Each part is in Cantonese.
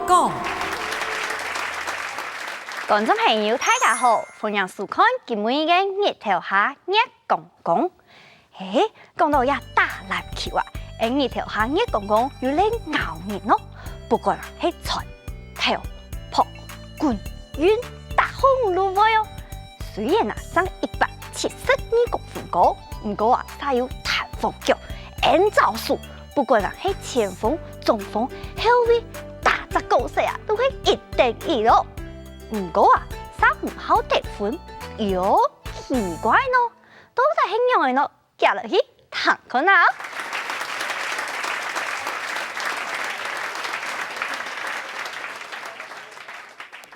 讲。观众朋友，大家好，欢迎收看今晚嘅日头下热公公。讲到呀打篮球啊，日头下熱公公要嚟熬熱咯。不過啦，係傳、跳、撲、滾、運、打紅路位哦。雖然啊，生172公分高，唔過啊，帶有彈簧腳、N 招數。不過啦，係前鋒、中鋒、後衛、打隻高勢啊，都係1頂2咯。唔過啊，生唔好得分，喲奇怪咯，都係輕樣咯，夾落去彈佢啦。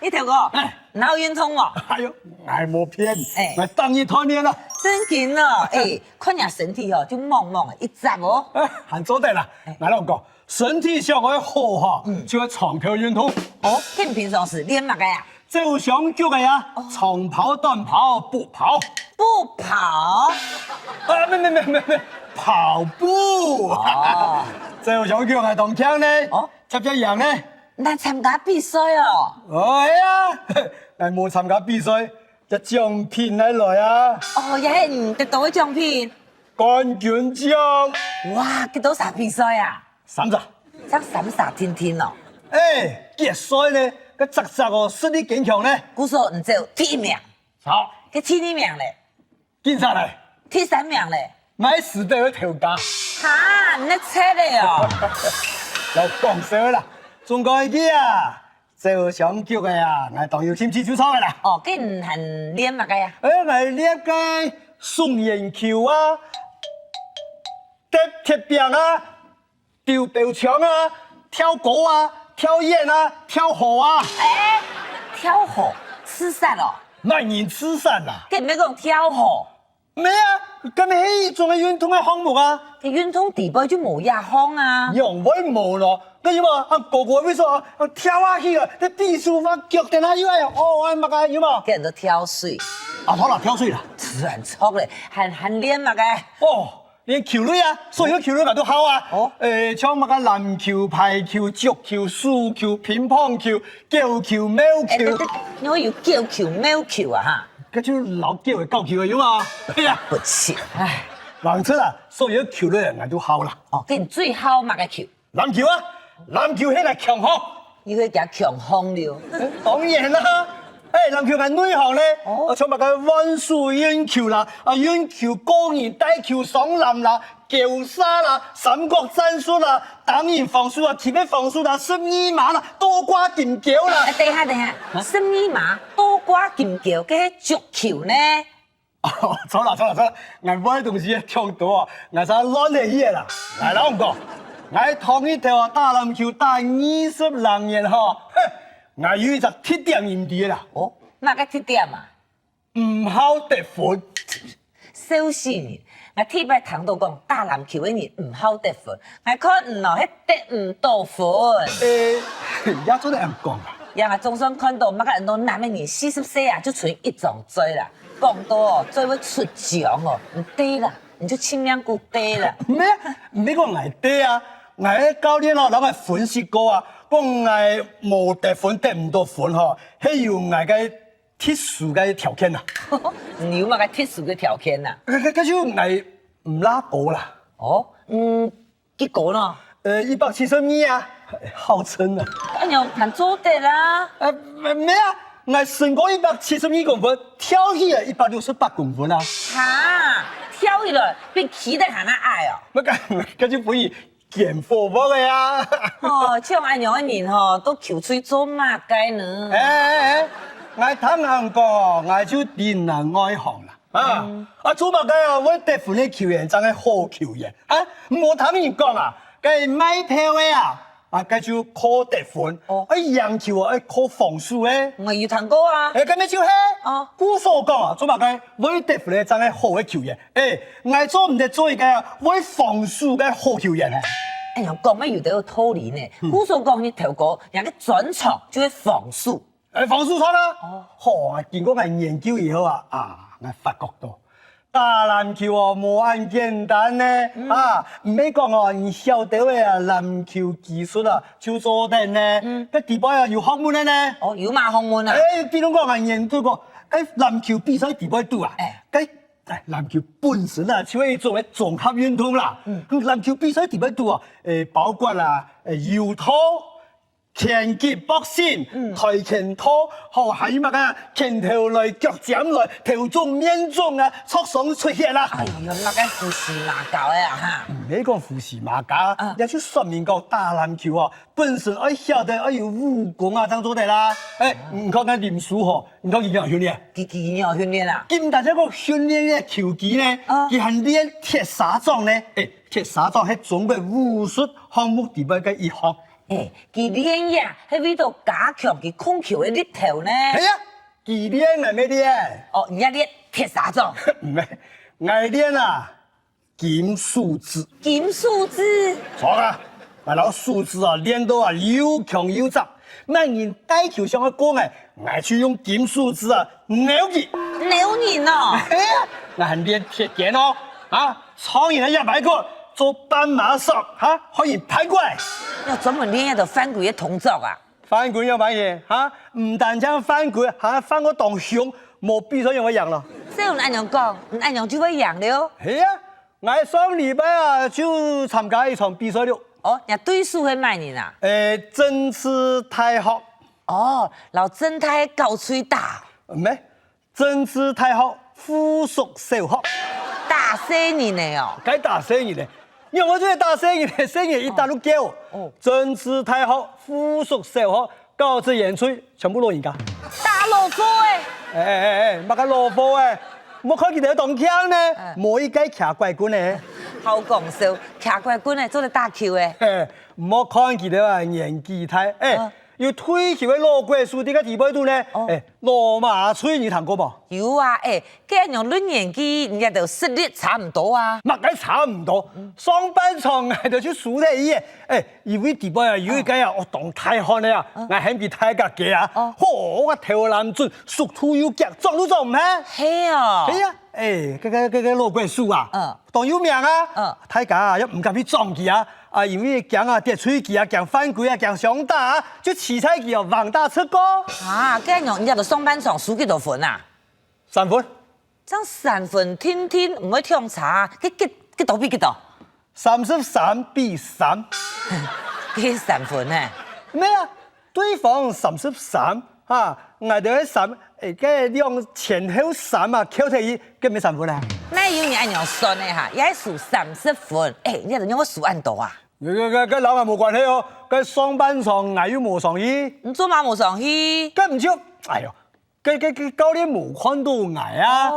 一條哥，哪有運動哦？哎呦，俺冇騙，我當你鍛鍊了。真緊哦，看人身體哦，就猛猛的一雜哦。還做得啦，俺老講，身體上要好哈，就要長跑運動。哦，咁你平常時練乜嘅呀？就想叫嘅呀，長跑、短跑、步跑。步跑？沒，跑步。哦，就想叫係同槍呢，執一樣呢。咱參加比賽哦。哎呀，俺冇參加比賽，只獎品嚟啊。哦，也係唔得到嘅獎品。冠軍獎。哇，得到啥比賽啊30。爭30天天哦。決賽呢，個雜哦，實力堅強呢。古說唔做第1名。好。個第2名咧。競賽嚟。第3名咧。買時代去調價。哈，唔得切咧哦。又講笑啦。仲講一啊，就想叫嘅啊，我當要簽字做錯嘅啦。哦，咁唔係練乜嘅呀？我練嘅送鉛球啊，踢鐵餅啊，丟標槍啊，跳高啊，跳遠啊，跳河啊。跳河，刺殺哦。萬人刺殺啦。咁咩講跳河？咩啊？咁係一種嘅運動嘅項目啊。啲運動地位就冇亞項啊。用會冇咯。跟住嘛，個個會說跳下去啊，你必須把腳定下腰啊，乜嘅要嘛？跟人都跳水。好啦，跳水啦。亂錯咧，係練乜嘅？練球類啊，所有球類我都好啊。像乜嘅籃球、排球、足球、數球、乒乓球、腳球、貓球。你可以腳球、貓球啊嚇？嗰種老腳嘅高球嘅要嘛？係啊，不切，唉。橫出啦，所有球類我都好啦。跟最好乜嘅球？籃球啊！籃球係個強項，要去夾強項了。當然啦，籃球係內行咧，像乜嘅彎樹遠球啦，遠球、高爾帶球、上籃啦、腳沙啦、三角戰術啦、單人防守啊、貼面防守啦、12碼啦、多掛劍橋啦。等下，12碼多掛劍橋，嗰係足球呢？錯啦，我買東西搶多啊，我才亂嚟嘢啦。嚟啦，我講。我同一條打籃球打20年嗬，我有一隻鐵點認地啦。乜嘅鐵點啊？唔好得分。小事呢，我鐵擺談到講打籃球嘅人唔好得分，我看唔落係得唔到分。也做得咁講啊？讓我總算看到乜嘅人都男嘅人40歲啊，就存一種罪啦。講到哦，最會出獎哦，唔對啦，你就簽兩句對啦。咩？唔俾個捱對啊！我教練咯，諗係分析過啊，講我冇得分得唔到分嗬，係要我嘅特殊嘅條件啊。你有乜嘅特殊嘅條件啊？嗰種我唔拉波啦。結果呢？172啊，號稱啊。哎呀，難做得啦。咩啊？我身高172公分，跳起啊168公分啊。哈，跳起來比企得還要矮哦。嗰種可以健火火嘅啊。像安樣嘅人吼，都求水做乜嘅呢？我聽人講，我就電人外行啦。做乜嘅啊？我得分嘅球員真係好球員啊！我聽人講啊，佢買票嘅啊。佢就靠得分，贏球啊，靠防守嘅。我有聽過啊。咁咪就係，古所講啊，做乜嘅？我得分咧真係好嘅球員，我做唔得做一個我防守嘅好球員。哎呀，講乜有得有道理呢？古所講你頭個，人嘅專長就係防守。防守錯啦。經過我研究以後啊，我發覺到打籃球哦，無咁簡單呢，唔免講哦，你曉得嘅啊，籃球技術啊，就做得呢，個地步啊有學問的呢。哦，有嘛學問啊？比如講啊，研究過，籃球比賽地步度啊，籃球本身啊，就係一種綜合運動啦。籃球比賽地步度啊，包括啦，柔道、拳擊、boxing、跆拳道，還有乜啊？拳頭類、腳尖類、頭中、面中啊，速上出血啦。哎呀，乜嘅胡事麻搞嘅啊哈！你講胡事馬家，也就說明講打籃球啊，本身要曉得要有武功啊，當做得啦。唔講緊念書嗬，唔講營養訓練。幾有訓練啊？咁大家講訓練嘅球技呢，佢係練鐵砂掌呢。鐵砂掌係中國武術項目裏邊嘅一項。佢練呀，係為咗加強佢控球嘅力頭呢。係啊，佢練係咩啲啊？哦，人家練鐵砂掌。唔係，我練啊，金屬指。金屬指。錯啊！我攞數字啊練到啊又強又雜，萬人帶球上嘅過嚟，我去用金屬指啊扭佢。扭人哦。我係練鐵劍哦，蒼蠅一百個。做斑馬術可以排過嚟。要專門練一道翻滾嘅動作啊！翻滾有乜嘢唔但將翻滾，翻個當熊，冇比賽用嘅贏咯。即係按樣講，按樣就會贏了。係啊，我上禮拜啊就參加一場比賽了。哦，人對手係咩人啊？曾志泰學。哦，老曾泰搞吹打。唔係，曾志泰學附屬小學。大聲人嚟哦。該大聲人咧。因為我就是大聲嘅，聲音一打都叫。曾志泰學附屬小學教職員出全部攞人家。打蘿蔔乜個蘿蔔冇看佢哋動槍呢，冇一個騎怪棍呢。好講笑，騎怪棍呢做得打球誒。冇看佢哋啊年紀大，要退休嘅老鬼樹啲個地步度呢。羅馬吹你聽過冇？有啊，跟人論年紀，人家就實力差唔多啊。乜嘅差唔多，上半場係就去輸咧伊，因為地步啊有一個啊，我當太漢咧啊，我嫌佢太格嘅啊，我投籃準，速度又急，撞都撞唔起。係啊。係啊，個老鬼樹啊，當有名啊，太格啊，又唔敢去撞佢啊。因為講啊，跌吹機啊，講犯規啊，講上打啊，就起菜機哦，橫打出高。跟人家就上半場輸幾多分啊？3分。爭3分，天天唔會聽差，幾多比幾多？33-3。幾3分呢？咩啊？對方33，我哋3，個兩前後3啊，扣起佢咪3分啊？那有人按樣算的哈，也係輸30分，人家就讓我輸按多啊？跟老闆冇關係哦，跟上半場我又冇上去。你做乜冇上去？跟唔少，哎呦，跟教練冇看到我啊！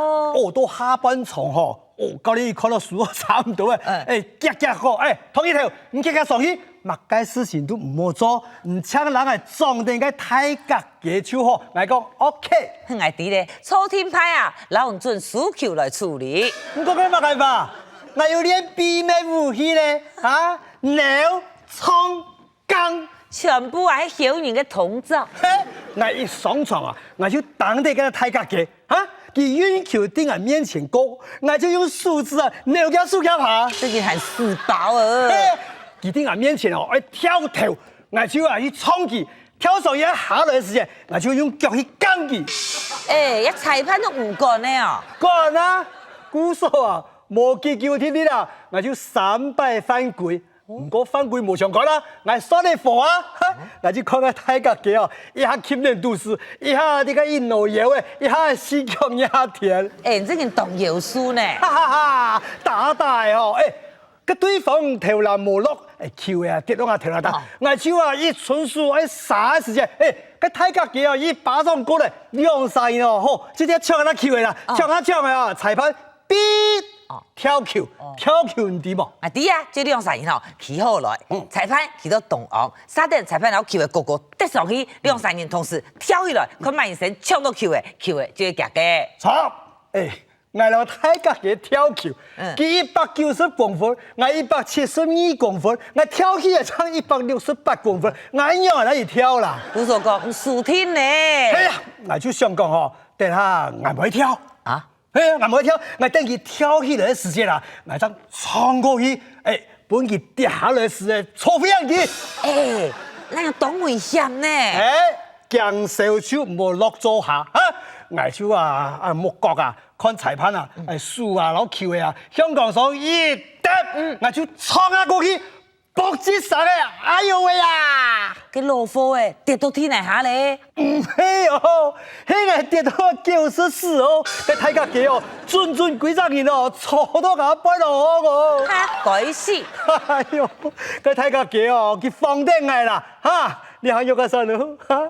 到下半場嗬，教練看到輸差唔多夾好，同一條，你夾上去，乜嘅事情都唔好做，唔請人係撞定嘅太格嘅就好，我講 OK。我哋咧，錯天派啊，老用準輸球來處理。唔講咩辦法？我要練秘密武器咧，扭、衝、鋼，全部係曉人嘅動作。我一上場啊，我就當地嘅太格嘅，佢運球定喺面前過，我就用數字啊扭佢數腳下。這個係死包啊！佢定喺面前哦，跳頭，我就啊去衝佢，跳上一下來嘅時間，我就用腳去趕佢。一裁判都唔幹呢哦。幹啊，估數啊！冇記叫天啲啦，我就300犯規，唔過犯規冇上講啦，我耍你火啊，我就看個太格嘅哦，一下吸人都市，一下啲個印度油誒，一下西江一下甜。你這個懂妖術呢？哈，打大哦，個對方投籃冇落，球啊跌落我投籃打，我就啊一純屬啥時間，個太格嘅哦一巴掌過嚟，兩晒哦，好，直接搶下球嚟啦，搶下啊，裁判必。跳球唔掂喎。啲啊，這兩三人哦，起好來，裁判起到動昂，沙丁裁判然後球嘅個個得上去，兩三人同時跳起來，佢慢身搶到球嘅就會夾嘅。錯，我哋太格嘅跳球，佢190公分，我172公分，我跳起嚟差168公分，我樣可以跳啦。胡說講，輸天呢？係啊，我就想講哦，等下我唔會跳。哎，俺冇跳，俺等佢跳起来的时间啦，俺再冲过去，哎，本佢跌下来时的错飞人佢。哎，那样多危险呢！哎，强小手无落座下啊！俺手木角啊，看裁判啊，哎输啊，老球的啊，香港上一跌，俺就冲啊过去，搏击上的，哎呦喂呀！cái lô phô ấy跌到天嚟下咧，唔係哦，迄個跌到94哦，個大家記哦，準幾十年哦，錯到我擺落哦。鬼死！哎呦，個大家記哦，佢放定嚟啦，哈！你還有個啥咯？哈！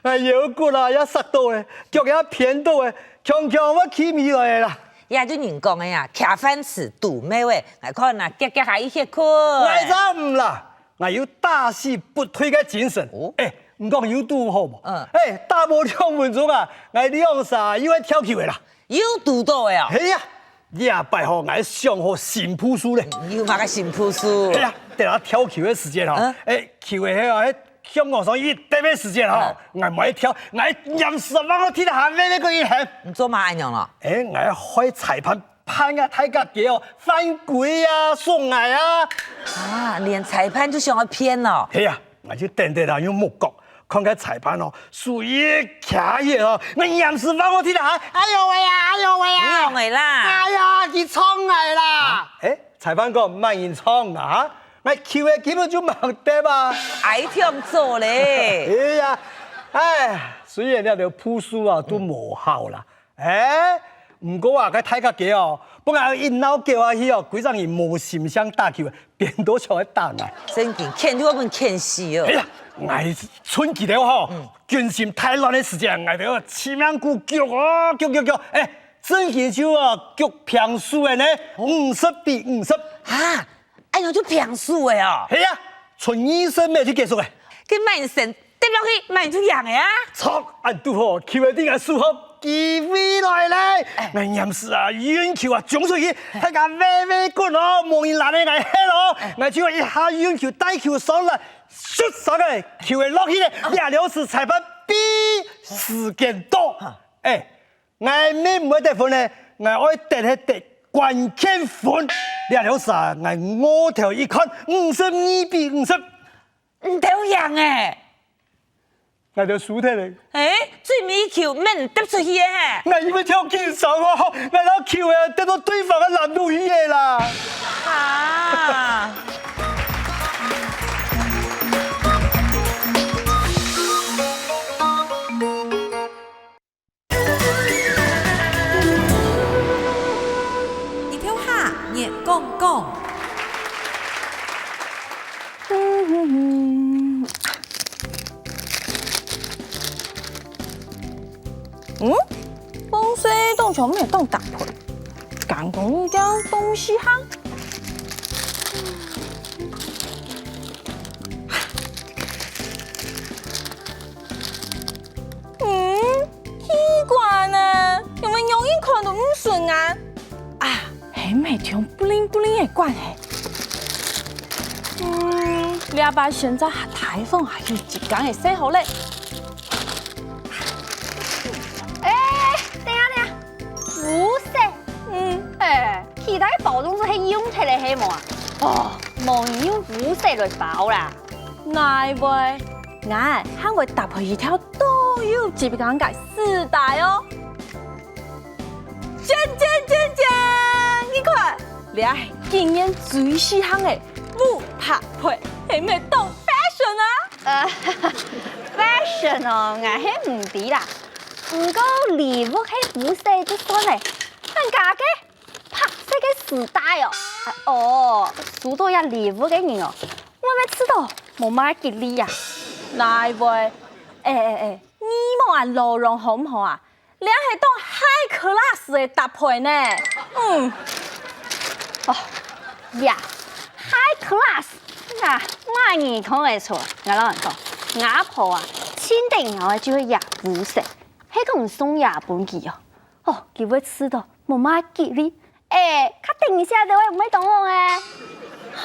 哎腰骨啊，也塞到誒，腳也偏到誒，強強我起唔來啦。也就人講的呀，徛飯匙堵尾喂，我看呐，夾夾下一些困。我真唔啦，我有打死不退嘅精神。哦誒，唔講有賭好冇？嗯誒，打無2分鐘啊，我兩啥又愛跳球嘅啦。有堵到的哦，係呀，禮拜號我上好新鋪書咧。有嘛個新鋪書？係呀，等下跳球嘅時間哈，球嘅迄香港上一特別時間哈，我唔愛跳，我任時幫我踢得下咩個一行。你做嘛安樣咯？我開裁判判啊，睇架嘅哦，犯規啊，送我啊。啊，連裁判都想要騙咯？係呀，我就等等啦，用目角看個裁判哦，數一卡嘢哦，我任時幫我踢得下，哎呦喂呀，哎呦喂呀，用的啦，哎呀，佢衝嚟啦！裁判講唔係人衝啊，我球嘅根本就冇得嘛。愛跳做咧。哎呀，雖然呢條鋪書啊都無效啦，唔過啊，佢睇架嘅哦，不過一鬧叫下去哦，幾陣人無心想打球，變到像喺打啊！真勁，欠就我們欠死哦。哎呀，我春季了吼，軍心太亂的時間，我哋起名鼓腳啊，腳，真係就腳平輸的呢，50比50。啊，安樣就平輸的哦。係啊，從醫生咩去結束嘅？佢慢神跌落去，慢就贏的啊。錯，按拄好，球嘅頂個輸好機會來咧。我嚴時啊，遠球啊，撞出去，睇下微滾哦，冇人攔你挨 head 咯。我就一下遠球帶球上來，出上來，球會落去咧，2時裁判比時間多。我咩唔會得分咧，我愛得關鍵分。2時啊，我頭一看，52比50，唔得贏誒。我就輸睇咧。最尾球免跌出去嘅。我以為跳健手哦，我攞球啊，跌到對方嘅籃度去嘅啦。啊！你跳下，你公公。公司當場咩當搭配，間公將東西行。奇怪呢，有冇容易看到唔順眼？啊，係咪同不靈嘅關係？禮拜現在台風還有幾間嘅時候咧？不是，其他包裝紙係用出嚟係冇啊？哦，冇人用烏色來包啦。奈會，我還會搭配一條都有幾間嘅絲帶哦。正，你看，你係今年最時尚嘅烏搭配，係咪當 fashion 啊？fashion 哦，我係唔知啦。唔過禮物係烏色就算咧。人家嘅白色嘅絲帶哦，收到一禮物嘅人哦，我咪知道冇買吉利呀，來喂，你冇話內容好唔好啊？你係當 high class 嘅搭配呢？呀 ，high class 嗱，乜嘢講嘅錯？我老人講，阿婆啊，千定我就會入烏色，係個唔送日本機哦，佢會知道。冇買吉利，佢定一下就會唔會懂我嘅。哈，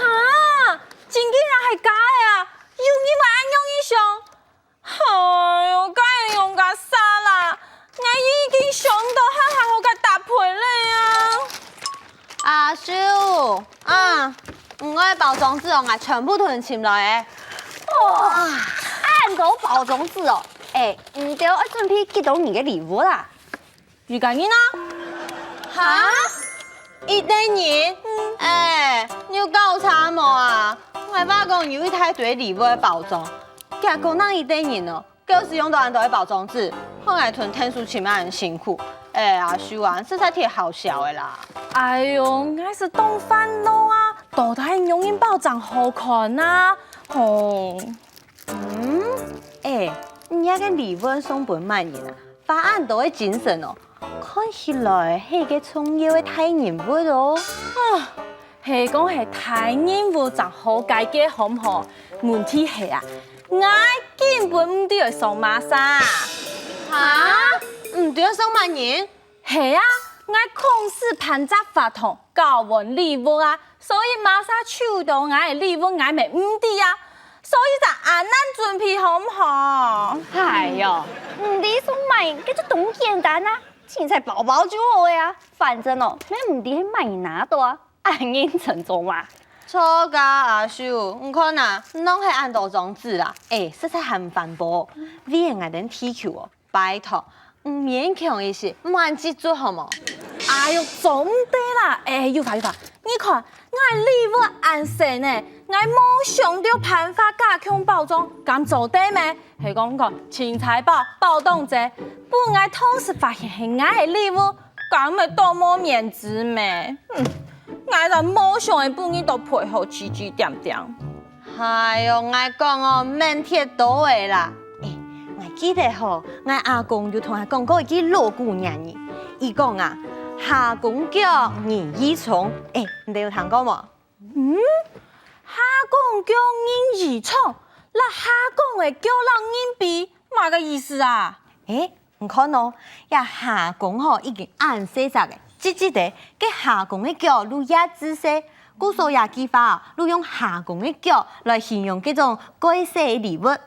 真竟然係假嘅啊！用一萬用一雙，哎呦，梗係用架紗啦！我已經想到很好嘅搭配咧。叔啊，我的包装纸哦，我全部囤起来的。哇，按到包装纸哦，唔对，我准备寄到你嘅礼物啦。余家人啊？哈？一堆人？你有搞错冇啊？我爸讲有一大堆礼物的包装，结果那一堆人哦，就是用到按到的包装纸，后来囤天数起码很辛苦。阿叔啊，实在太好笑的啦！哎呦，我是当烦恼啊，到底用印包装好看啊？哦，你那个礼物送本卖人啊，把按到的精神哦，看起来是个重要的大人物咯。係講係太任務就好解嘅，好唔好？問題係啊，我根本唔對送馬莎。哈？唔對送萬人？係啊，我公司攀雜法同交換禮物啊，所以馬莎收到我嘅禮物，我咪唔對啊，所以就按咱準備好唔好？係喲，唔啲送買，嗰就咁簡單啊，錢財包包就好呀。反正哦，咩唔啲買拿到啊，按應承做嘛。錯噶，阿叔，唔看啊，攏係按到裝置啦。實在很反駁，為我哋 TQ 哦，拜託，唔勉強一些，唔按記住好冇？哎呦，總對啦，要快，你看我禮物按成呢，我冇想到辦法加強包裝，咁做得咩？係講錢財包包動者，不我同時發現係我嘅禮物，咁咪多冇面子咩？我就冇想會半夜都配合指指點點。哎呦，我講哦，免貼到的啦。我記得吼，我阿公就同我講過一句老古語兒，伊講啊，下公腳人耳聰。你有聽過冇？下公叫人耳聰，那下公嘅叫人人比，乜個意思啊？唔看哦，呀下公吼已經按寫咗嘅，直地，嘅下公嘅腳路也仔細，故所也記法，路用下公嘅腳來形容嗰種改寫嘅禮物。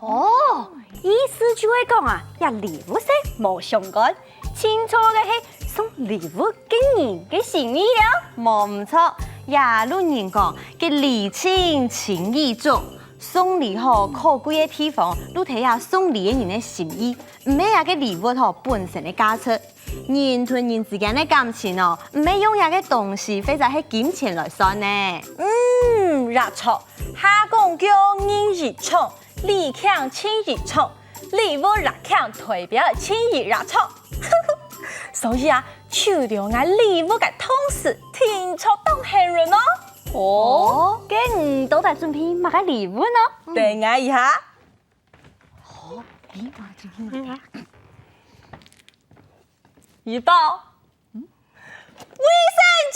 哦，意思就係講啊，呀禮物色冇相干，清楚嘅係送禮物給人嘅心意啊。冇唔錯，呀路人講嘅禮輕情意重。送禮吼可貴嘅地方，都睇下送禮嘅人嘅心意，唔係呀個禮物吼本身嘅價值。人同人之間嘅感情哦，唔係用呀個東西或者係金錢來算呢。沒錯，下公叫人耳聰，禮強情意重，禮物熱強代表情意熱錯。所以啊，收到我禮物嘅同時，天錯當黑人哦。哦，嘅唔都在準備乜嘅禮物呢？等我一下。一包衛生紙。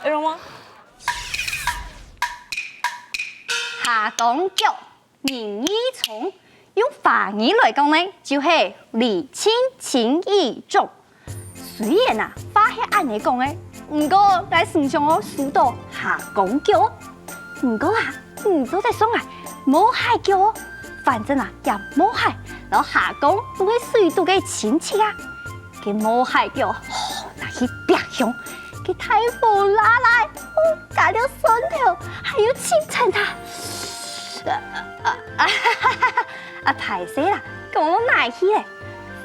有人嗎？下公腳人耳聰，用法語來講呢，就係禮輕情意重。雖然啊，話係按你講嘅，唔過喺身上我數到下公腳，唔過啊，唔都在送啊，冇海腳哦，反正啊也冇海，然後下公都會水度嘅親戚啊，佢冇海腳，那去白熊，佢太火辣來，加了蒜頭，還有青菜它。排死啦，講哪去咧？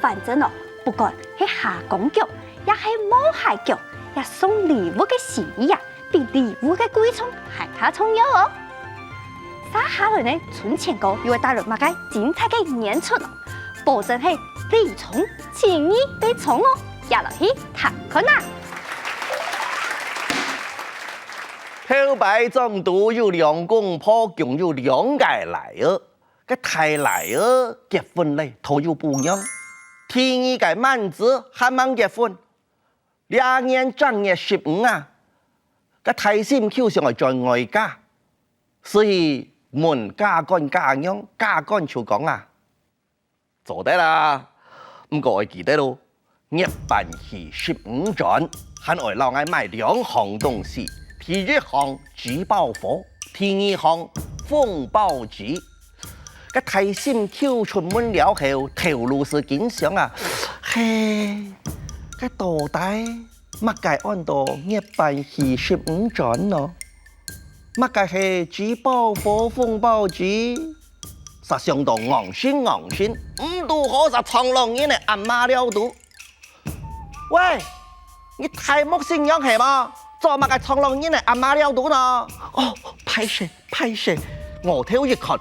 反正哦，不管係下公腳，也係冇下腳，也送禮物嘅心意啊，比禮物嘅貴重還加重要哦。接下來呢，存錢哥又會帶來乜嘅精彩嘅演出哦，保證係禮重情意被重哦，也落去睇看啦。頭擺總督有兩公婆，共有兩個來兒，個大來兒結婚嘞，頭有不樣。第二個曼子還冇結婚，2年正月15啊，個大心口上係在外家，所以問家幹家樣，家幹就講啊，做得啦，唔過我記得咯，月辦係15轉，還愛老愛買2項東西。第一項紙包火，第二項風包紙。個大心口出門了後，頭路是經常啊，嘿，cái tổ tay mắc cái on đồ nghiệp bài hì ship ứng tròn nó mắc cái hệ chỉ bao phố phong bao chỉ sa相當昂先，都可實長龍嘢嚟按馬了都。喂，你太冇信仰係嘛？做乜嘅長龍嘢嚟按馬了都呢？哦，歹勢，我睇一看，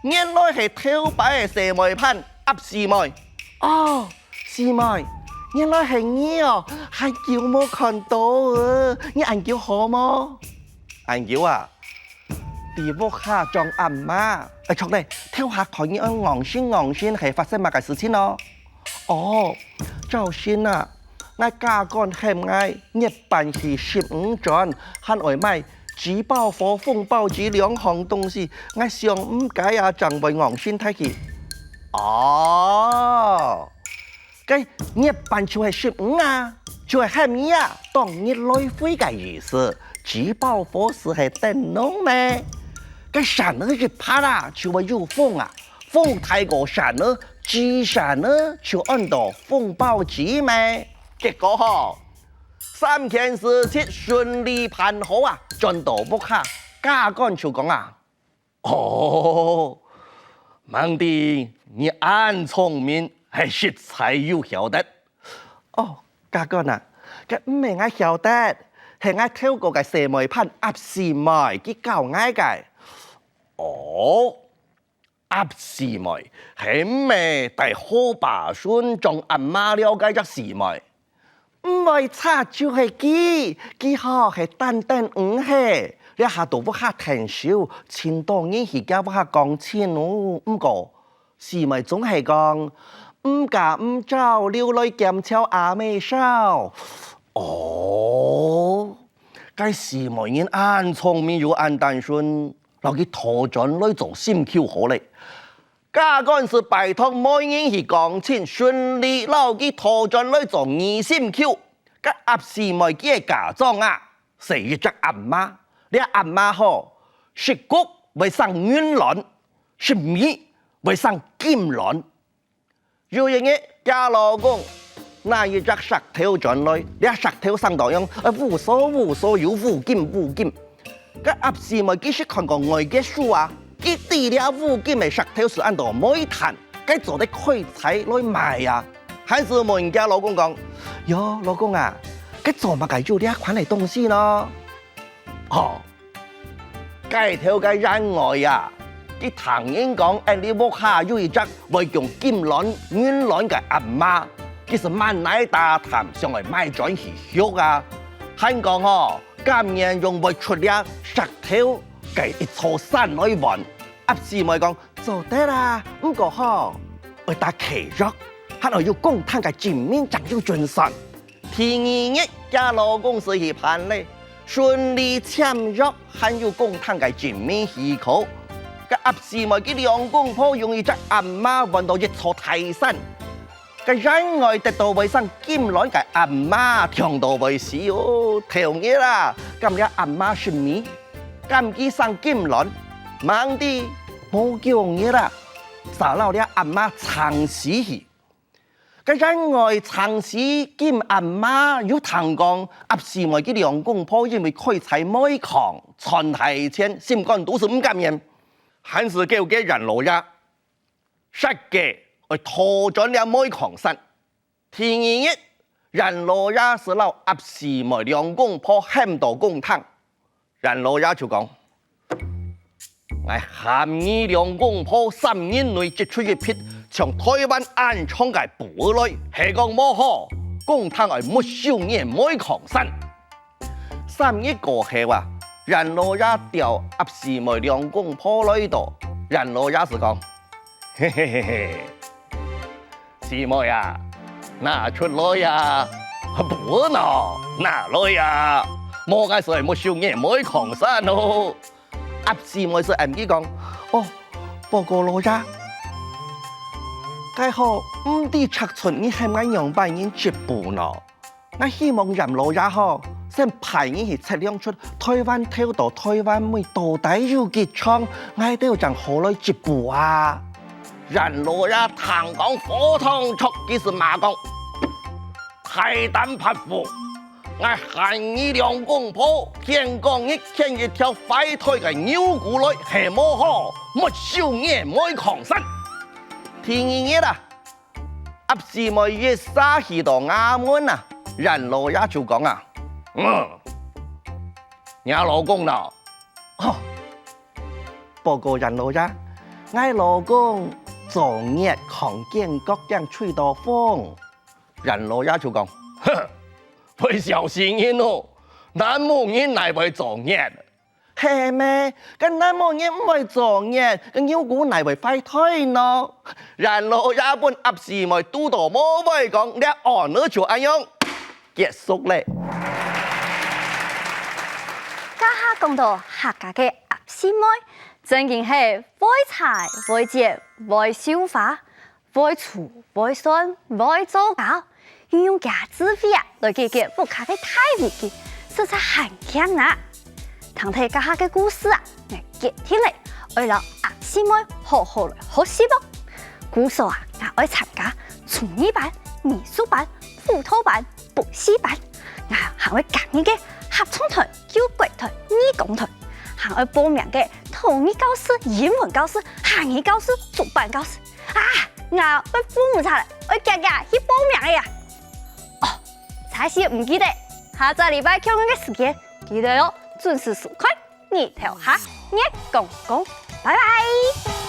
原來係跳擺嘅蛇妹潘鴨師妹。哦，師妹，原來係你哦，係叫冇看到啊？你按叫好麼？按叫啊？地屋下撞阿媽，錯咧，跳下台已按昂先係發生乜嘅事情咯？哦，就先啊，我家幹係嗌日辦是15轉，喊外賣紙包火風包紙兩項東西，我想唔解啊，chẳng為昂先睇佢。哦，cái日辦就係15啊，就係喊你啊，當日來回嘅意思，紙包火是係燈籠咩？cái sản nữa thì phá ra chú bây giờ phong à phong thái cổ sản nữa chi sản nữa chú ăn đồ phong bao chí mẹ kết quả ho 3件事情順利辦好啊進度不卡家幹就講啊哦孟弟你暗聰明係實在有曉得哦家幹啊cái唔係我曉得係我跳過嘅蛇妹潘鴨絲妹佢教我嘅哦，鴨師妹係咩？但好把孫仲阿媽了解咗師妹，唔係差就係佢好係單係，你下度不下停少，前當然而家不下講錢咯，唔過師妹總係講唔嫁唔走，撩女劍超阿妹少。哦，該師妹人暗聰明又暗單純。留佢拖進來做心口好咧，家嗰陣時拜託每人去講錢順利，留佢拖進來做二心口。個鴨師妹嘅家長啊，是一隻阿媽，你阿媽好，食谷為生軟卵，食米為生金卵。有人嘅家老公，那一隻石頭進來，你石頭生到樣，無所有無金。個鴨師妹幾時看過外嘅書啊？佢地了五金嘅石頭是按照每壇，佢做啲開採來賣啊。還是問人家老公講：喲，老公啊，佢做乜嘅要呢一款嘅東西呢？哦，該條嘅人外啊，佢唐人講，你屋下有一隻會用金卵、銀卵嘅阿媽，佢是萬奶大談上嚟賣轉去學啊。還講哦。今年用會出了石頭嘅一座山來玩，鴨師妹講做得啦，唔過嗬，我打契約，還要公攤嘅前面仲要盡神。第二日家老公是去辦咧，順利簽約，還要公攤嘅前面許可。個鴨師妹嘅兩公婆用一隻阿媽運到一座大山。cái rắn ngồi tết đồ với sang kim lõi cái ẩm ma thường đồ với xí ô theo nghĩa là cầm ra ẩm ma sinh mí cầm kia sang kim lõi mang đi mô kiểu nghĩa là xả lao ra ẩm ma長xí cái rắn ngồi長xí kim ẩm ma yếu thằng con áp xì mọi cái đường công phố因為開採每行傳係錢心肝都是唔甘願還是叫嘅人老呀實嘅我拖咗了每行山，第二日人老也是老鴨師妹兩公婆喊到公堂，人老也就講：我喊你兩公婆3年內擠出一批從台灣安昌嘅寶來，係講麼好？公堂係沒收嘢每行山。3日過後啊，人老也調鴨師妹兩公婆來到，人老也是講：嘿嘿嘿嘿。師妹啊，拿出來呀！不喏，拿來呀！冇解說冇少嘢，冇狂山咯。鴨師妹是唔記講，哦，報告老呀，介好唔啲拆寸，你係咪讓別人接步呢？我希望人老呀嗬，先派人去測量出台灣跳到台灣妹到底有幾長，我哋就好來接步啊！人老呀唐讲火烫出几是马讲，太胆拍虎，我寒衣两公婆，天光一天一条快腿嘅牛骨來係冇好，沒少嘢冇狂身。天二日啦，鴨時咪越沙去到衙門啊，人老呀就講啊，你老公啦，報告人老呀，我老公昨日狂見各樣吹到風，人老呀就講，哼。會小心啲咯，南無人嚟為作孽，係咩？咁南無人唔會作孽，咁妖股嚟為快推咯。人老也本噏時咪嘟到冇會講，你按咗就咁樣結束咧。家下講到客家嘅噏時妹，正經係會裁、會剪、會繡花、會粗、會酸、會做搞。運用假智慧啊，來解決不卡嘅太危機，實在很強啊！聽睇家下嘅故事啊，我接起嚟，為了鴨師妹好好來學習啵。故事啊，我愛參加廚藝班、美術班、輔導班、補習班，我還會教你嘅合唱團、搖滾團、義工團，還會報名嘅童語教師、英文教師、漢語教師、主辦教師啊！我會父母查嚟，我日日去報名嘅呀。才是唔記得，下個禮拜強嘅時間，記得喲，準時收看日頭下日公公，拜拜。